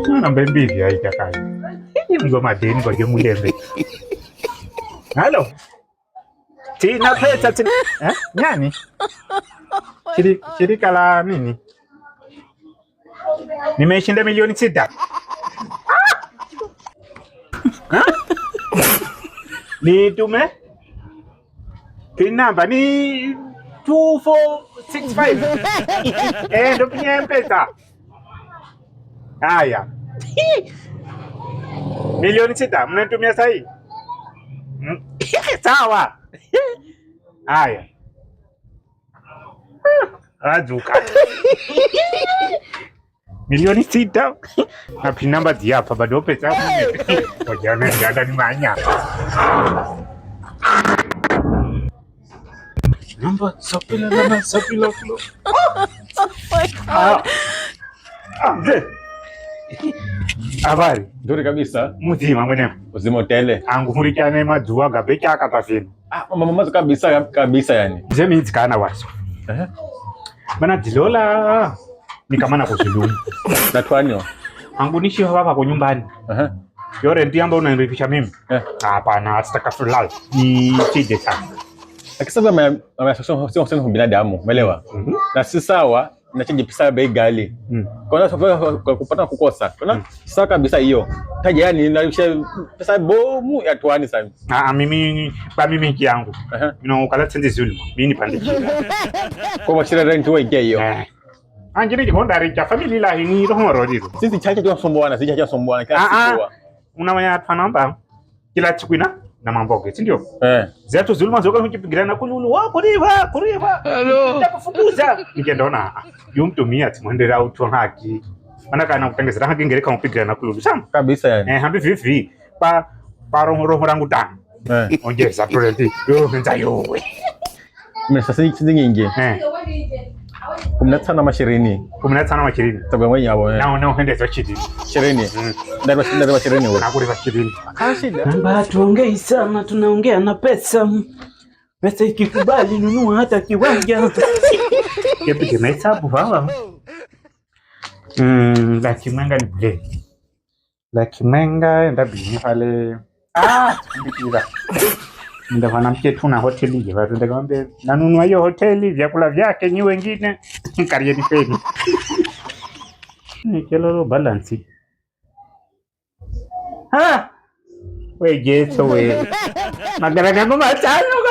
Namba mbili haitakai. Mgoma deni kwa Mulembe. Halo. Tina pesa tina. Nani? Shirika la nini? Nimeshinda milioni 6. Ni tume? Pin number ni 2465. Ndo pin ya mpesa. Haya. Milioni 6 mnatumia sahi? Sawa. Haya. Ajuka. Milioni 6 na pin number hapa bado pesa. Wajana jada ni manya. Namba sapila kilo. Habari nzuri kabisa. Mzima mwenyewe. Uzima hotele. Angu hurikane majua gabe kya katafini. Mama kabisa yani. Zemi nzikana waso. Bana dilola nikamana kusidumu. Natwanyo. Angu nishi hapa kwa nyumbani. Yore ndi amba unanirifisha mimi. Hapana, astaghfirullah. Ni tije sana. Akisema mama sio binadamu, umeelewa? Na si sawa na chenye pesa bei gali. Kwa kupata kukosa. Kuna sawa kabisa hiyo. Taja yani naisha pesa bomu ya twani sana. Mimi kiangu. Kala tende zulma. Mimi pandiki. Kwa mashira rent wewe hiyo. Anjini kikonda rika family la hini roho rodiro. Sisi chacha tunasomboana kila siku. Unawanya tanamba kila siku na mamboge, si ndio? Zetu zulma zoka hukipigana kululu wako kuriva. Hello. Nitakufukuza. Nikienda yumtumia timwendera auto haki. Manaka kutengeza haki ngereka mpigana kululu sana. Kabisa yani. Hambi vivi pa roho rangu tano. Ongeza torenti. Nza yowe. Mimi sasa hizi nyingi. 15 na 20. 15 na 20. Tabu mwenye hapo. Na uhendeza chini. 20. Ndio 20 wewe. Nakuriva 20. Kashida. Namba tuongei sana, tunaongea na pesa. Pesa ikikubali nunua hata kiwanja. Kepige mahesabu hawa. Laki menga ni bure. Laki menga ndabini pale. Ndikira. Ndio wanamke tuna hoteli je watu ndio ngombe nanunua hiyo hoteli vyakula vyake nyi wengine karieni peni. Ni kelolo balance. We jeto we. Magara gangu matano